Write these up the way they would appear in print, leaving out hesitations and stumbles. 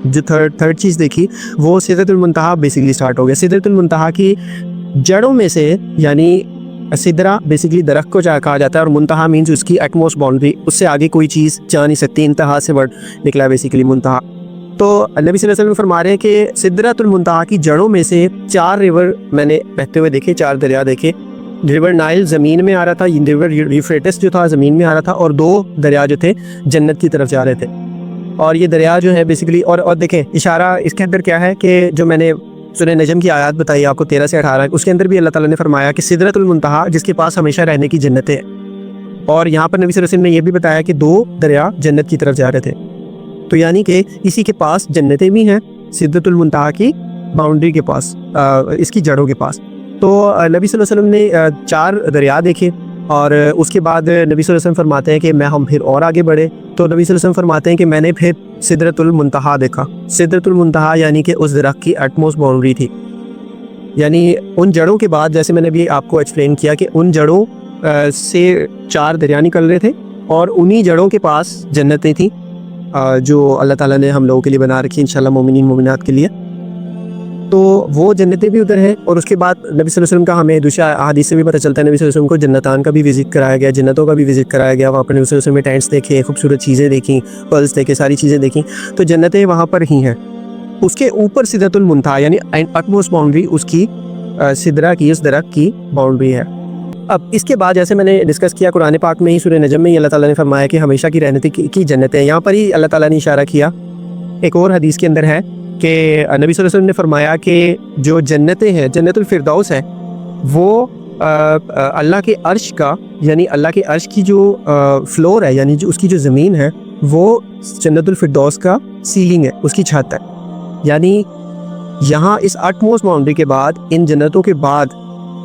जो थर्ड चीज़ देखी वो सिदरतुल मुंतहा बेसिकली स्टार्ट हो गया। सिदरतुल मुंतहा की जड़ों में से, यानी सिदरा बेसिकली दरख्त को कहा जाता है और मुंतहा मीन्स उसकी एटमोस्ट बाउंड्री, उससे आगे कोई चीज़ जा नहीं सकती, इंतहा से वर्ड निकला बेसिकली मुंतहा। तो नबी सल्लल्लाहु अलैहि वसल्लम फरमा रहे हैं कि सिदरतुल मुंतहा की जड़ों में से 4 रिवर मैंने बहते हुए देखे, 4 दरिया देखे। रिवर नाइल ज़मीन में आ रहा था, रिवर यूफ्रेटिस जो था ज़मीन में आ रहा था, और 2 दरिया जो थे जन्नत की तरफ जा रहे थे। और ये दरिया जो है बेसिकली और देखें इशारा इसके अंदर क्या है कि जो मैंने सूरह नजम की आयत बताई आपको 13 से 18, उसके अंदर भी अल्लाह ताला ने फरमाया कि सिदरतुल मुंतहा जिसके पास हमेशा रहने की जन्नतें हैं। और यहाँ पर नबी सल्लल्लाहु अलैहि वसल्लम ने यह भी बताया कि 2 दरिया जन्नत की तरफ जा रहे थे। तो यानी कि इसी के पास जन्नतें भी हैं, सिदरतुल मुंतहा की बाउंड्री के पास, इसकी जड़ों के पास। तो नबी सल्लल्लाहु अलैहि वसल्लम ने 4 दरिया देखे और उसके बाद नबी सल्लल्लाहु अलैहि वसल्लम फरमाते हैं कि हम फिर और आगे बढ़े। तो नबी सल्लल्लाहु अलैहि वसल्लम फरमाते हैं कि मैंने फिर सिदरतुल मुंतहा देखा। सिदरतुल मुंतहा यानी कि उस दरख्त की एटमोस्ट बाउंड्री थी, यानी उन जड़ों के बाद, जैसे मैंने अभी आपको एक्सप्लेन किया कि उन जड़ों से 4 दरिया निकल रहे थे और उन्हीं जड़ों के पास जन्नतें थी जो अल्लाह ताला ने हम लोगों के लिए बना रखी इंशाल्लाह, मोमिनीन मोमिनात के लिए। तो वो जन्नतें भी उधर हैं। और उसके बाद नबी सल्लल्लाहु अलैहि वसल्लम का हमें दूसरा हदीस से भी पता चलता है, नबी सल्लल्लाहु अलैहि वसल्लम को जन्नतान का भी विजिट कराया गया, जन्नतों का भी विजिट कराया गया। वहाँ पर नबी सल्लल्लाहु अलैहि वसल्लम ने टेंट्स देखे, खूबसूरत चीज़ें देखी, पर्ल्स देखे, सारी चीज़ें देखी। तो जन्नतें वहाँ पर ही हैं। उसके ऊपर सिदरतुल मुंतहा यानी अटमोस्ट बाउंड्री उसकी सिदरा की, उस दरख्त की बाउंड्री है। अब इसके बाद जैसे मैंने डिस्कस किया, कुरान पाक में ही सूरह नजम में ही अल्लाह ताला ने फरमाया कि हमेशा की रहने की जन्नतें हैं। यहाँ पर ही अल्लाह ताला ने इशारा किया, एक और हदीस के अंदर है कि नबी सल्लल्लाहु अलैहि वसल्लम ने फरमाया कि जो जन्नतें हैं, जन्नतुल फिरदौस है, वो अल्लाह के अर्श का, यानी अल्लाह के अर्श की जो फ्लोर है, यानी जो उसकी जो ज़मीन है, वो जन्नतुल फिरदौस का सीलिंग है, उसकी छत है। यानी यहाँ इस अटमोस्ट बाउंड्री के बाद, इन जन्नतों के बाद,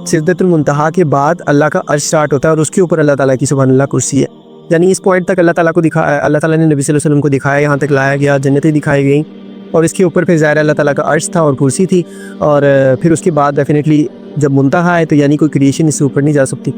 सिदरतुल मुंतहा के बाद अल्लाह का अर्श स्टार्ट होता है और उसके ऊपर अल्लाह ताला की सुभान अल्लाह कुर्सी है। यानी इस पॉइंट तक अल्लाह ताला को दिखाया, अल्लाह ताला ने नबी सल्लल्लाहु अलैहि वसल्लम को दिखाया, यहाँ तक लाया गया, जन्नतें दिखाई गई और इसके ऊपर फिर ज़ाहिर अल्लाह ताला का अर्श था और कुर्सी थी। और फिर उसके बाद डेफिनेटली जब मुंतहा है तो यानी कोई क्रिएशन इससे ऊपर नहीं जा सकती।